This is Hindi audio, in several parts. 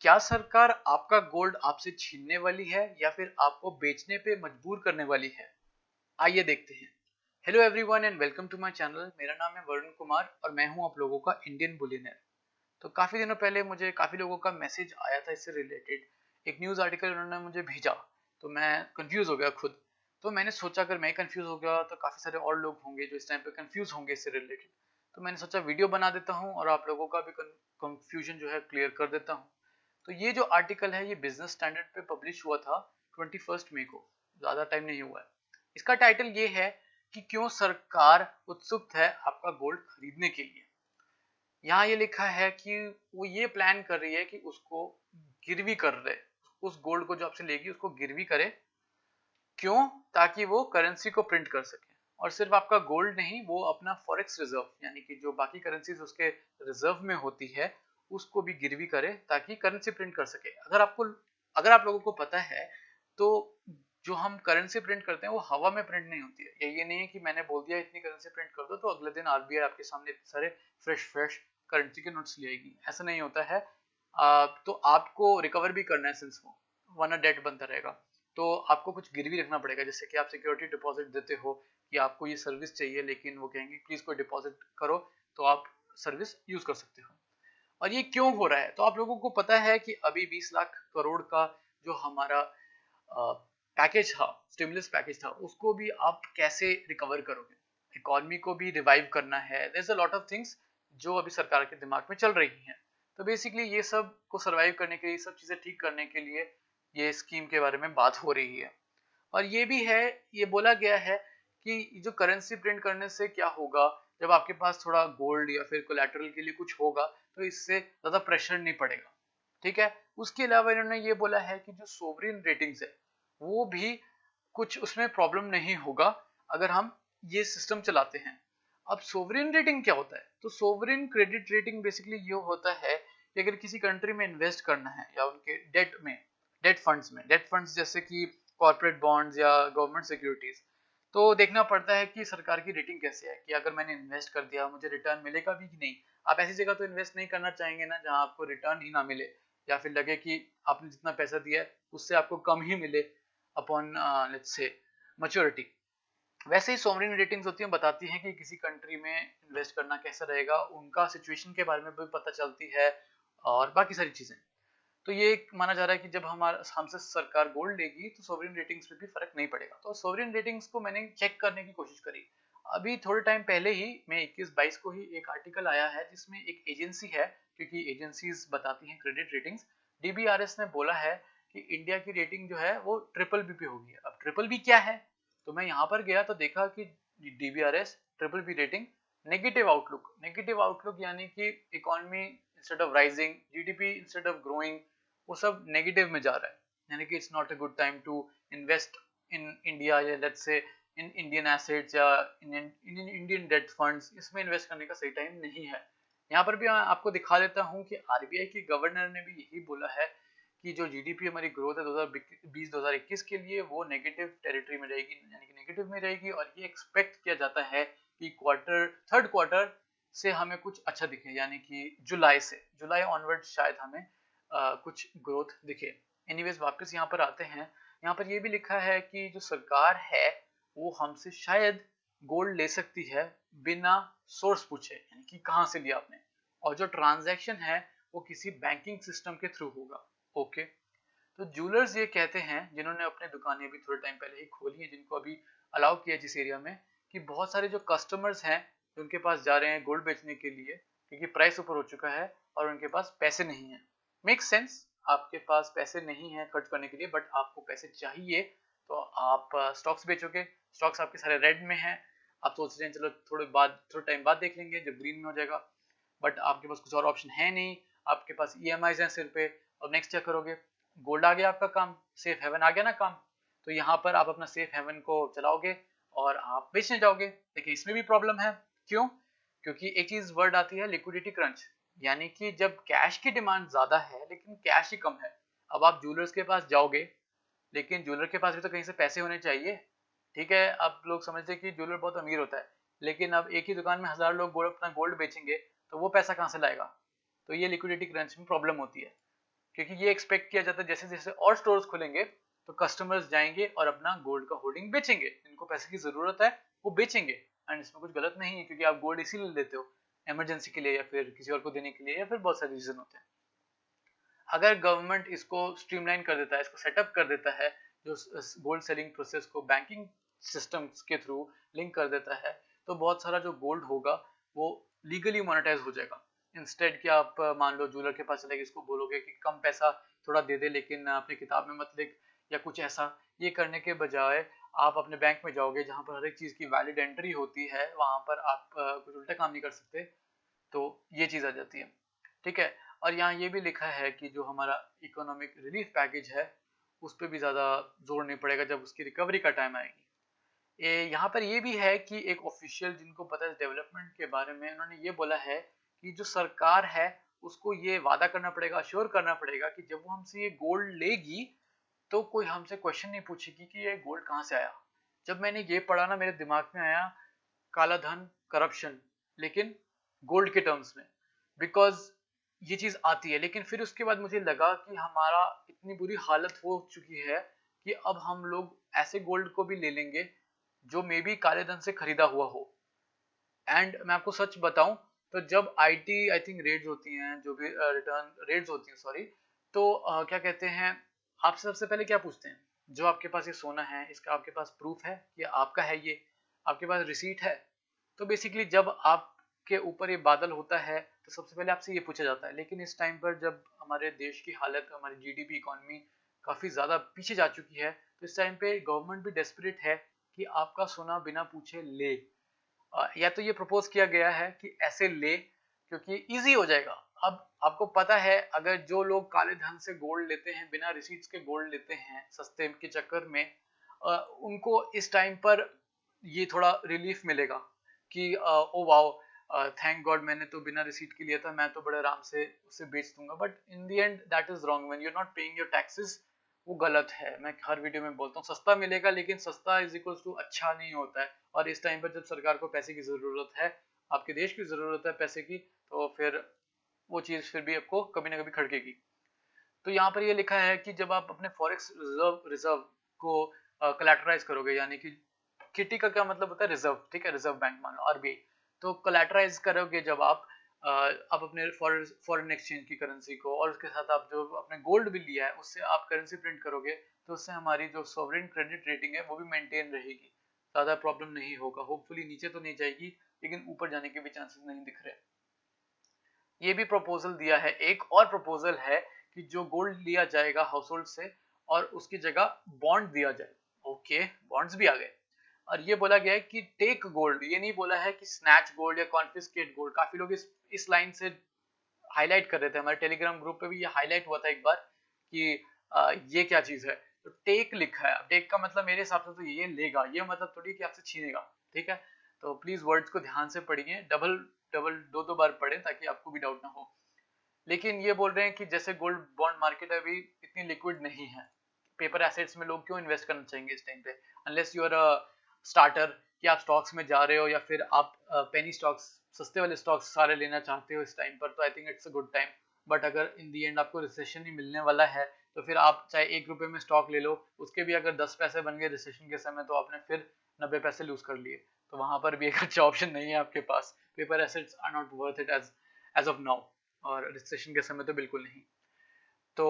क्या सरकार आपका गोल्ड आपसे छीनने वाली है या फिर आपको बेचने पे मजबूर करने वाली है? आइए देखते हैं। Hello everyone and welcome to my channel. मेरा नाम है वरुण कुमार और मैं हूं आप लोगों का इंडियन बुलियनर। तो काफी दिनों पहले मुझे काफी लोगों का मैसेज आया था इससे रिलेटेड। एक न्यूज आर्टिकल उन्होंने मुझे भेजा, तो मैं कंफ्यूज हो गया खुद। तो मैंने सोचा अगर मैं कंफ्यूज हो गया तो काफी सारे और लोग होंगे जो इस टाइम पे कंफ्यूज होंगे इससे रिलेटेड। तो मैंने सोचा वीडियो बना देता हूँ और आप लोगों का भी कंफ्यूजन जो है क्लियर कर देता हूँ। तो ये जो आर्टिकल है ये बिजनेस स्टैंडर्ड पे पब्लिश हुआ था 21 मई को, ज्यादा टाइम नहीं हुआ है। इसका टाइटल ये है कि क्यों सरकार उत्सुक है आपका गोल्ड खरीदने के लिए। यहाँ ये लिखा है कि वो ये प्लान कर रही है कि उसको गिरवी कर रहे, उस गोल्ड को जो आपसे लेगी उसको गिरवी करे। क्यों? ताकि वो करेंसी को प्रिंट कर सके। और सिर्फ आपका गोल्ड नहीं, वो अपना फॉरेक्स रिजर्व यानी कि जो बाकी करेंसीज उसके रिजर्व में होती है उसको भी गिरवी करे ताकि करेंसी प्रिंट कर सके। अगर आप लोगों को पता है तो जो हम करेंसी प्रिंट करते हैं वो हवा में प्रिंट नहीं होती है। ये नहीं है कि मैंने बोल दिया इतनी करेंसी प्रिंट कर दो तो अगले दिन आरबीआई आपके सामने सारे फ्रेश करेंसी के नोट्स ले आएगी। ऐसा नहीं होता है। तो आपको रिकवर भी करना है सिंस वो, वरना डेट बनता रहेगा। तो आपको कुछ गिरवी रखना पड़ेगा, जैसे कि आप सिक्योरिटी डिपॉजिट देते हो कि आपको ये सर्विस चाहिए, लेकिन वो कहेंगे प्लीज कोई डिपॉजिट करो तो आप सर्विस यूज कर सकते हो। और ये क्यों हो रहा है? तो आप लोगों को पता है कि अभी 20 लाख करोड़ का जो हमारा पैकेज था, स्टिमुलस पैकेज था, उसको भी आप कैसे रिकवर करोगे? इकोनॉमी को भी रिवाइव करना है। There is a lot of things जो अभी सरकार के दिमाग में चल रही हैं। तो बेसिकली ये सब को सरवाइव करने के लिए, सब चीजें ठीक करने के लिए ये स्कीम के बारे में बात हो रही है। और ये भी है, ये बोला गया है कि जो करेंसी प्रिंट करने से क्या होगा, जब आपके पास थोड़ा गोल्ड या फिर कोलैटरल के लिए कुछ होगा तो इससे ज्यादा प्रेशर नहीं पड़ेगा। ठीक है। उसके अलावा इन्होंने ये बोला है कि जो सोवरिन रेटिंग्स है वो भी कुछ उसमें प्रॉब्लम नहीं होगा अगर हम ये सिस्टम चलाते हैं। अब सोवरिन रेटिंग क्या होता है? तो सोवरिन क्रेडिट रेटिंग बेसिकली ये होता है कि अगर किसी कंट्री में इन्वेस्ट करना है या उनके डेट फंड्स जैसे कि कॉर्पोरेट बॉन्ड्स या गवर्नमेंट सिक्योरिटीज, तो देखना पड़ता है कि सरकार की रेटिंग कैसे है, कि अगर मैंने इन्वेस्ट कर दिया मुझे रिटर्न मिलेगा भी कि नहीं। आप ऐसी जगह तो इन्वेस्ट नहीं करना चाहेंगे ना जहां आपको रिटर्न ही ना मिले, या फिर लगे कि आपने जितना पैसा दिया है उससे आपको कम ही मिले अपॉन लेट्स से मैच्योरिटी। वैसे ही सोवरेन रेटिंग्स होती हैं, बताती हैं कि किसी कंट्री में इन्वेस्ट करना कैसा रहेगा, उनका सिचुएशन के बारे में भी पता चलती है और बाकी सारी चीजें। तो ये माना जा रहा है कि जब हमारा हमसे सरकार गोल्ड लेगी तो सोवरेन रेटिंग्स पे भी फर्क नहीं पड़ेगा। तो सोवरेन रेटिंग्स को मैंने चेक करने की कोशिश करी। अभी थोड़े टाइम पहले ही, मैं 21-22 को ही, एक आर्टिकल आया है जिसमें एक एजेंसी है, क्योंकि एजेंसीज बताती हैं क्रेडिट रेटिंग्स। डीबीआरएस ने बोला है कि इंडिया की रेटिंग जो है वो ट्रिपल बी पे होगी। अब ट्रिपल बी क्या है? तो मैं यहाँ पर गया तो देखा कि DBRS triple B rating, negative outlook यानी कि economy instead of rising, GDP instead of growing, वो सब नेगेटिव में जा रहा है। यानी कि it's not a good time to invest in India, या let's say in Indian assets या इन इंडियन डेट फंड्स। इसमें इन्वेस्ट करने का सही टाइम नहीं है। यहाँ पर भी मैं आपको दिखा देता हूँ कि आरबीआई के गवर्नर ने भी यही बोला है कि जो जीडीपी हमारी ग्रोथ है 2020-2021 के लिए वो नेगेटिव टेरिटरी में रहेगी, यानी कि नेगेटिव में रहेगी। और ये एक्सपेक्ट किया जाता है कि थर्ड क्वार्टर से हमें कुछ अच्छा दिखे, यानी कि जुलाई ऑनवर्ड शायद हमें कुछ ग्रोथ दिखे। एनीवेज वापस यहाँ पर आते हैं। यहाँ पर ये भी लिखा है कि जो सरकार है वो हमसे शायद गोल्ड ले सकती है बिना सोर्स पूछे, यानी कि कहाँ से लिया आपने, और जो ट्रांजैक्शन है वो किसी बैंकिंग सिस्टम के थ्रू होगा। ओके। तो जूलर्स ये कहते हैं, जिन्होंने अपने दुकानें भी थोड़े टाइम पहले ही खोली हैं, जिनको अभी अलाउ किया जिस एरिया में, कि बहुत सारे जो कस्टमर्स हैं जो उनके पास जा रहे हैं गोल्ड बेचने के लिए, क्योंकि प्राइस ऊपर हो चुका है और उनके पास पैसे नहीं है। मेक सेंस, आपके पास पैसे नहीं है खर्च करने के लिए, बट आपको पैसे चाहिए, तो आप स्टॉक्स बेचोगे। स्टॉक्स आपके सारे रेड में हैं, आप सोच रहे हैं चलो थोड़े टाइम बाद देख लेंगे जब ग्रीन में हो जाएगा, बट आपके पास कुछ और ऑप्शन है नहीं। आपके पास ईएमआईज हैं सिर पे, और नेक्स्ट क्या करोगे? गोल्ड आ गया आपका काम, सेफ हेवन आ गया ना काम। तो यहाँ पर आप अपना सेफ हेवन को चलाओगे और आप बेचने जाओगे। लेकिन इसमें भी प्रॉब्लम है। क्यों? क्योंकि एक चीज वर्ड आती है लिक्विडिटी क्रंच, यानी कि जब कैश की डिमांड ज्यादा है लेकिन कैश ही कम है। अब आप ज्वेलर्स के पास जाओगे, लेकिन ज्वेलर के पास भी तो कहीं से पैसे होने चाहिए। ठीक है, अब लोग समझते हैं कि ज्वेलर बहुत अमीर होता है, लेकिन अब एक ही दुकान में 1000 लोग अपना गोल्ड बेचेंगे तो वो पैसा कहाँ से लाएगा? तो ये लिक्विडिटी क्रंच में प्रॉब्लम होती है। क्योंकि ये एक्सपेक्ट किया जाता है जैसे जैसे और स्टोर्स खुलेंगे तो कस्टमर्स जाएंगे और अपना गोल्ड का होल्डिंग बेचेंगे, जिनको पैसे की जरूरत है वो बेचेंगे। एंड इसमें कुछ गलत नहीं है, क्योंकि आप गोल्ड इसीलिए लेते हो, इमरजेंसी के लिए या फिर किसी और को देने के लिए, या फिर बहुत सारे रीजन होते हैं। अगर गवर्नमेंट इसको स्ट्रीमलाइन कर देता है, इसको सेटअप कर देता है, जो गोल्ड सेलिंग प्रोसेस को बैंकिंग सिस्टम्स के थ्रू लिंक कर देता है, तो बहुत सारा जो गोल्ड होगा वो लीगली मोनेटाइज हो जाएगा। इंस्टेड कि आप मान लो ज्वेलर के पास चले गए, इसको बोलोगे कि कम पैसा थोड़ा दे दे लेकिन अपनी किताब में मत लिख या कुछ ऐसा, ये करने के बजाय आप अपने बैंक में जाओगे जहां पर हर एक चीज की वैलिड एंट्री होती है, वहां पर आप कुछ उल्टा काम नहीं कर सकते। तो ये चीज आ जाती है, ठीक है। और यहाँ ये भी लिखा है कि जो हमारा इकोनॉमिक रिलीफ पैकेज है उस पर भी ज़्यादा जोर नहीं पड़ेगा जब उसकी रिकवरी का टाइम आएगी। यहाँ पर ये भी है कि एक ऑफिशियल जिनको पता है डेवलपमेंट के बारे में, उन्होंने ये बोला है कि जो सरकार है उसको ये वादा करना पड़ेगा, अश्योर करना पड़ेगा कि जब वो हमसे ये गोल्ड लेगी तो कोई हमसे क्वेश्चन नहीं पूछेगी कि ये गोल्ड कहाँ से आया। जब मैंने ये पढ़ा ना, मेरे दिमाग में आया काला धन, करप्शन, लेकिन गोल्ड के टर्म्स में, बिकॉज ये चीज आती है। लेकिन फिर उसके बाद मुझे लगा कि हमारा इतनी बुरी हालत हो चुकी है कि अब हम लोग ऐसे गोल्ड को भी ले लेंगे जो मे बी काले धन से खरीदा हुआ हो। एंड मैं आपको सच बताऊं तो जब आईटी आई थिंक रेड्स होती हैं, जो भी रिटर्न रेड्स होती हैं सॉरी, तो क्या कहते हैं, आपसे सबसे पहले क्या पूछते हैं, जो आपके पास ये सोना है इसका आपके पास प्रूफ है कि आपका है, ये आपके पास रिसीट है। तो बेसिकली जब आपके ऊपर ये बादल होता है तो सबसे पहले आपसे ये पूछा जाता है। लेकिन इस टाइम पर जब हमारे देश की हालत, हमारी जीडीपी इकोनॉमी काफी ज्यादा पीछे जा चुकी है, तो इस टाइम पे गवर्नमेंट भी डेस्परेट है कि आपका सोना बिना पूछे ले। या तो ये प्रपोज किया गया है कि ऐसे ले क्योंकि इजी हो जाएगा। अब आपको पता है अगर जो लोग काले धन से गोल्ड लेते हैं, बिना रिसीट्स के गोल्ड लेते हैं सस्ते के चक्कर में, उनको इस टाइम पर ये थोड़ा रिलीफ मिलेगा कि ओ वाओ, थैंक गॉड मैंने तो बिना रिसीट के लिया था, मैं तो बड़े आराम से उसे बेच दूंगा। But in the end that is wrong, when you are not paying your taxes, वो गलत है। मैं हर वीडियो में बोलता हूँ सस्ता मिलेगा, लेकिन सस्ता इज इक्वल टू अच्छा नहीं होता है। और इस टाइम पर जब सरकार को पैसे की जरूरत है, आपके देश की जरूरत है पैसे की, तो फिर वो चीज फिर भी आपको कभी ना कभी खड़केगी। तो यहाँ पर ये लिखा है कि जब आप अपने फॉरेक्स रिजर्व को कोलैटराइज करोगे, यानी कि किटी का क्या मतलब होता है, रिजर्व, ठीक है, रिजर्व बैंक मान लो आरबीआई, तो कोलैटराइज करोगे जब आप अपने फॉरेन एक्सचेंज की करेंसी को, और उसके साथ आप जो अपने गोल्ड भी लिया है उससे आप करेंसी प्रिंट करोगे, तो उससे हमारी जो सॉवरेन क्रेडिट रेटिंग है वो भी मेंटेन रहेगी, ज्यादा प्रॉब्लम नहीं होगा। होपफुली नीचे तो नहीं जाएगी, लेकिन ऊपर जाने के भी चांसेस नहीं दिख रहे। ये भी प्रपोजल दिया है। एक और प्रपोजल है कि जो गोल्ड लिया जाएगा हाउस होल्ड से और उसकी जगह बॉन्ड दिया जाए। ओके, बॉन्ड्स भी आ गए। और ये बोला गया है कि टेक गोल्ड, ये नहीं बोला है कि स्नैच गोल्ड या कॉन्फिस्केट गोल्ड। काफी लोग इस लाइन से हाईलाइट कर रहे थे, हमारे टेलीग्राम ग्रुप पे भी ये हाईलाइट हुआ था एक बार कि ये क्या चीज है। तो टेक लिखा है, टेक का मतलब मेरे हिसाब से तो ये लेगा, ये मतलब थोड़ी कि आपसे छीनेगा, ठीक है। तो प्लीज वर्ड्स को ध्यान से पढ़िए, डबल डबल दो दो बार पढ़ें ताकि आपको भी डाउट ना हो। लेकिन ये बोल रहे हैं कि जैसे गोल्ड बॉन्ड मार्केट अभी इतनी लिक्विड नहीं है, पेपर एसेट्स में लोग क्यों इन्वेस्ट करना चाहेंगे इस टाइम पे, unless you are a starter, कि आप स्टॉक्स में जा रहे हो या फिर आप पेनी स्टॉक्स, सस्ते वाले स्टॉक्स सारे लेना चाहते हो इस टाइम पर, तो I think it's a good time. But अगर इन दी एंड आपको रिसेशन ही मिलने वाला है, तो फिर आप चाहे 1 रुपए में स्टॉक ले लो, उसके भी अगर 10 पैसे बन गए रिसेशन के समय, तो आपने फिर 90 पैसे लूज कर लिए। तो वहां पर भी एक अच्छा ऑप्शन नहीं है आपके पास। Paper assets are not worth it as of now, और रिसेशन के समय तो बिल्कुल नहीं। तो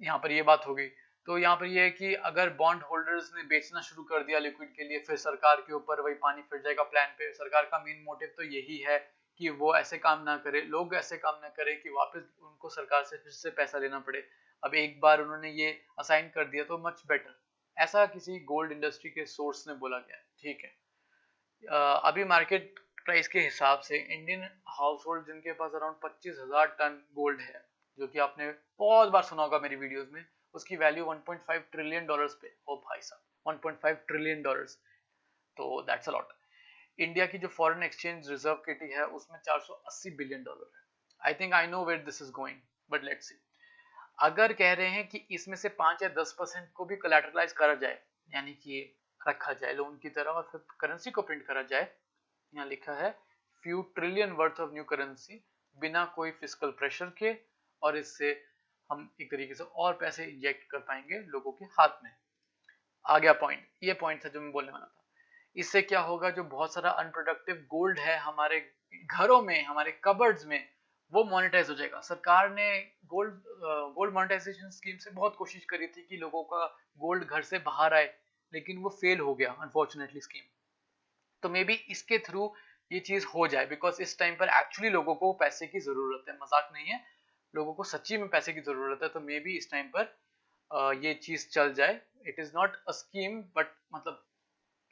यहाँ पर ये बात होगी। तो यहाँ पर ये है कि अगर बॉन्ड होल्डर्स ने बेचना शुरू कर दिया लिक्विड के लिए, फिर सरकार के ऊपर वही पानी फिर जाएगा प्लान पे। सरकार का मेन मोटिव तो यही है कि वो ऐसे काम ना करे, लोग ऐसे काम ना करे कि वापस उनको सरकार से फिर से पैसा लेना पड़े। अब एक बार उन्होंने ये असाइन कर दिया तो मच बेटर, ऐसा किसी गोल्ड इंडस्ट्री के सोर्स ने बोला गया, ठीक है। अभी मार्केट प्राइस के हिसाब से इंडियन हाउस होल्ड जिनके पास अराउंड 25,000 टन गोल्ड है, जो कि आपने बहुत बार सुना होगा मेरी वीडियोस में, उसकी वैल्यू 1.5 ट्रिलियन डॉलर्स पे। ओ भाई साहब, 1.5 ट्रिलियन डॉलर्स, तो दैट्स अ लॉट। इंडिया की जो फॉरेन एक्सचेंज रिजर्व किटी है उसमें 480 बिलियन डॉलर है। I think I know where this is going, but let's see. अगर कह रहे हैं कि इसमें से 5 या 10% को भी कोलैटरलाइज करा जाए, यानी कि रखा जाए लोन की तरह और फिर करेंसी को प्रिंट करा जाए, यहाँ लिखा है few trillion worth of new currency, बिना कोई फिस्कल प्रेशर के, और इससे हम एक तरीके से और पैसे इंजेक्ट कर पाएंगे लोगों के हाथ में। आ गया पॉइंट, ये पॉइंट था जो मैं बोलने वाला था। इससे क्या होगा, जो बहुत सारा अनप्रोडक्टिव गोल्ड है हमारे घरों में, हमारे कबर्ड्स में, वो मोनेटाइज हो जाएगा। सरकार ने गोल्ड मोनेटाइजेशन स्कीम से बहुत कोशिश करी थी कि लोगों का गोल्ड घर से बाहर आए, लेकिन वो फेल हो गया अनफॉर्चुनेटली स्कीम। तो मे बी इसके थ्रू ये चीज हो जाए, बिकॉज इस टाइम पर एक्चुअली लोगों को पैसे की जरूरत है, मजाक नहीं है, लोगों को सच्ची में पैसे की जरूरत है। तो मे बी इस टाइम पर ये चीज चल जाए। It is not a scheme, but मतलब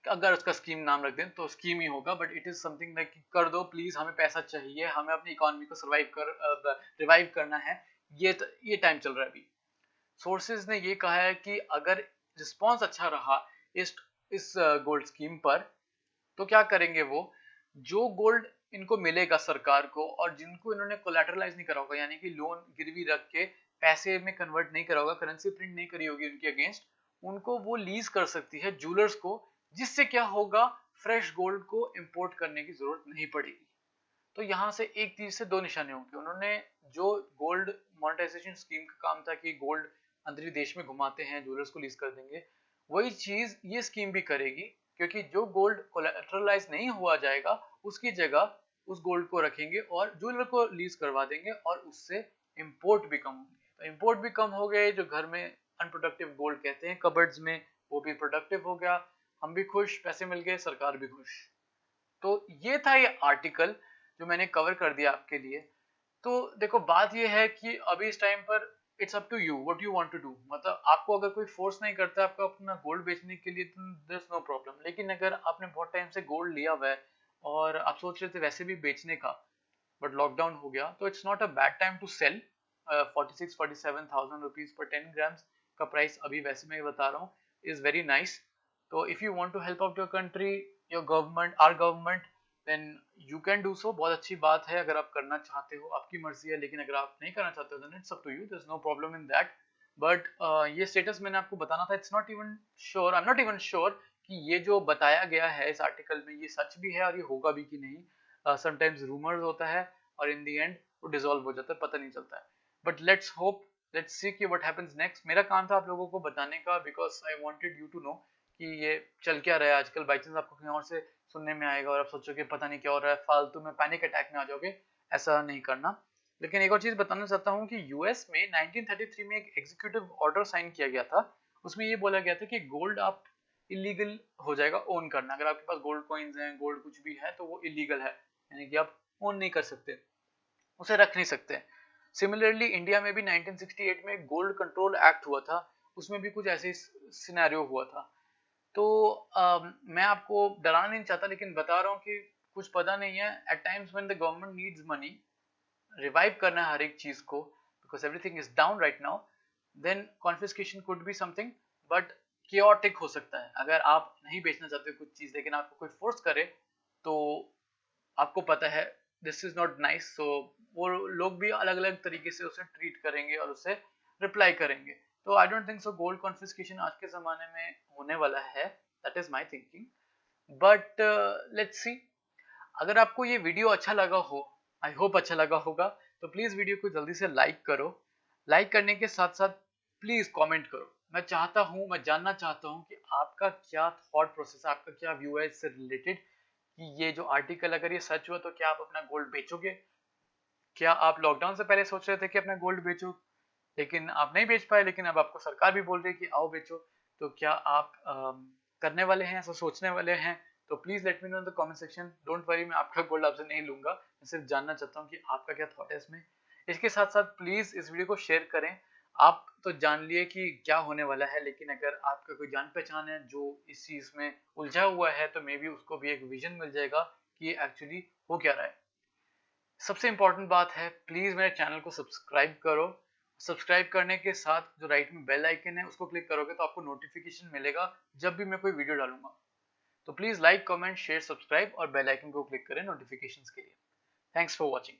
अगर उसका स्कीम नाम रख दें तो स्कीम ही होगा, but it is something like कर दो प्लीज, हमें पैसा चाहिए, हमें अपनी इकोनॉमी को रिवाइव करना है। ये टाइम चल रहा है अभी। सोर्सेज ने ये कहा है कि अगर रिस्पॉन्स अच्छा रहा इस गोल्ड स्कीम पर, तो क्या करेंगे वो, जो गोल्ड इनको मिलेगा सरकार को, और जिनको इन्होंने कोलैटरलाइज नहीं करा होगा, यानी कि लोन गिरवी रख के पैसे में कन्वर्ट नहीं करा होगा, करेंसी प्रिंट नहीं करी होगी उनके अगेंस्ट, उनको वो लीज कर सकती है जूलर्स को। जिससे क्या होगा, फ्रेश गोल्ड को इंपोर्ट करने की जरूरत नहीं पड़ेगी। तो यहाँ से एक तीर से दो निशाने होंगे। उन्होंने जो गोल्ड मोनेटाइजेशन स्कीम का काम था कि गोल्ड अंदर देश में घुमाते हैं, ज्वेलर्स को लीज कर देंगे, वही चीज ये स्कीम भी करेगी, क्योंकि जो गोल्ड कोलैटरलाइज नहीं हुआ जाएगा उसकी जगह उस गोल्ड को रखेंगे और ज्वेलर को लीज करवा देंगे, और उससे इंपोर्ट भी कम होंगे। तो इंपोर्ट भी कम हो गए, जो घर में अनप्रोडक्टिव गोल्ड कहते हैं कबर्ड्स में, वो भी प्रोडक्टिव हो गया, हम भी खुश, पैसे मिल गए, सरकार भी खुश। तो ये था ये आर्टिकल जो मैंने कवर कर दिया आपके लिए। तो देखो, बात ये है कि अभी इस टाइम पर it's up to you what you want to do. मतलब आपको अगर कोई फोर्स नहीं करता आपको अपना गोल्ड बेचने के लिए, तो देयर इज नो प्रॉब्लम। लेकिन अगर आपने बहुत टाइम से गोल्ड लिया हुआ है और आप सोच रहे थे वैसे भी बेचने का, बट लॉकडाउन हो गया, तो it's not a bad time to sell. 46-47,000 rupees पर 10 ग्राम्स का प्राइस अभी वैसे मैं बता रहा हूँ इज वेरी नाइस। तो if you want to help out your country, your government, our government, then you can do so. बहुत अच्छी बात है, अगर आप करना चाहते हो आपकी मर्जी है, लेकिन अगर आप नहीं करना चाहते हो then it's up to you, there is no problem in that. But ये स्टेटस मैंने आपको बताना था। It's not even sure, I am not even sure कि ये जो बताया गया है इस आर्टिकल में ये सच भी है और ये होगा भी कि नहीं। समटाइम्स रूमर्स होता है और इन दी एंड वो डिसॉल्व हो जाता है, पता नहीं चलता है। But let's hope, let's see कि व्हाट हैपेंस नेक्स्ट। मेरा काम था आप लोगों को बताने का, because I wanted you to know कि ये चल क्या रहा है आजकल। बाई चांस आपको कहीं और से सुनने में आएगा और आप सोचोगे पता नहीं क्या हो रहा है, फालतू में पैनिक अटैक में आ जाओगे, ऐसा नहीं करना। लेकिन एक और चीज बताना चाहता हूँ कि यूएस में 1933 में एक एग्जीक्यूटिव ऑर्डर साइन किया गया था। उसमें ये बोला गया था कि गोल्ड आप इलीगल हो जाएगा ओन करना। अगर आपके पास गोल्ड कॉइन्स हैं, गोल्ड कुछ भी है, तो वो इलीगल है, यानी कि आप ओन नहीं कर सकते, उसे रख नहीं सकते। सिमिलरली इंडिया में भी 1968 में गोल्ड कंट्रोल एक्ट हुआ था, उसमें भी कुछ ऐसे सिनेरियो हुआ था। तो मैं आपको डराना नहीं चाहता, लेकिन बता रहा हूँ कि कुछ पता नहीं है। At times when the government needs money, revive करना है हर एक चीज को, because everything is down right now, then confiscation could be something, but chaotic हो सकता है। अगर आप नहीं बेचना चाहते कुछ चीज, लेकिन आपको कोई फोर्स करे, तो आपको पता है दिस इज नॉट नाइस। सो वो लोग भी अलग अलग तरीके से उसे ट्रीट करेंगे और उसे रिप्लाई करेंगे। तो I don't think so gold confiscation आज के जमाने में होने वाला है, that is my thinking. But let's see. अगर आपको ये वीडियो अच्छा लगा हो, आई होप अच्छा लगा होगा, तो प्लीज वीडियो को जल्दी से लाइक करो। लाइक करने के साथ साथ प्लीज कमेंट करो। मैं जानना चाहता हूँ कि आपका क्या थॉट प्रोसेस है, आपका क्या व्यू है इससे रिलेटेड, कि ये जो आर्टिकल अगर ये सच हुआ तो क्या आप अपना गोल्ड बेचोगे? क्या आप लॉकडाउन से पहले सोच रहे थे कि अपना गोल्ड बेचो, लेकिन आप नहीं बेच पाए, लेकिन अब आपको सरकार भी बोल रही है कि आओ बेचो? तो क्या आप करने वाले हैं, ऐसा सोचने वाले हैं? तो please let me know in the comment section. Don't worry, मैं आपका गोल्ड आपसे नहीं लूंगा, मैं सिर्फ जानना चाहता हूँ कि आपका क्या थॉट है इसमें। इसके साथ साथ प्लीज इस वीडियो को शेयर करें। आप तो जान लिए कि क्या होने वाला है, लेकिन अगर आपका कोई जान पहचान है जो इस चीज में उलझा हुआ है, तो मे बी उसको भी एक विजन मिल जाएगा कि एक्चुअली हो क्या रहा है। सबसे इंपॉर्टेंट बात है, प्लीज मेरे चैनल को सब्सक्राइब करो। सब्सक्राइब करने के साथ जो राइट में बेल आइकन है उसको क्लिक करोगे तो आपको नोटिफिकेशन मिलेगा जब भी मैं कोई वीडियो डालूंगा। तो please like, comment, share, subscribe और बेल आइकन को क्लिक करें नोटिफिकेशंस के लिए। Thanks for watching.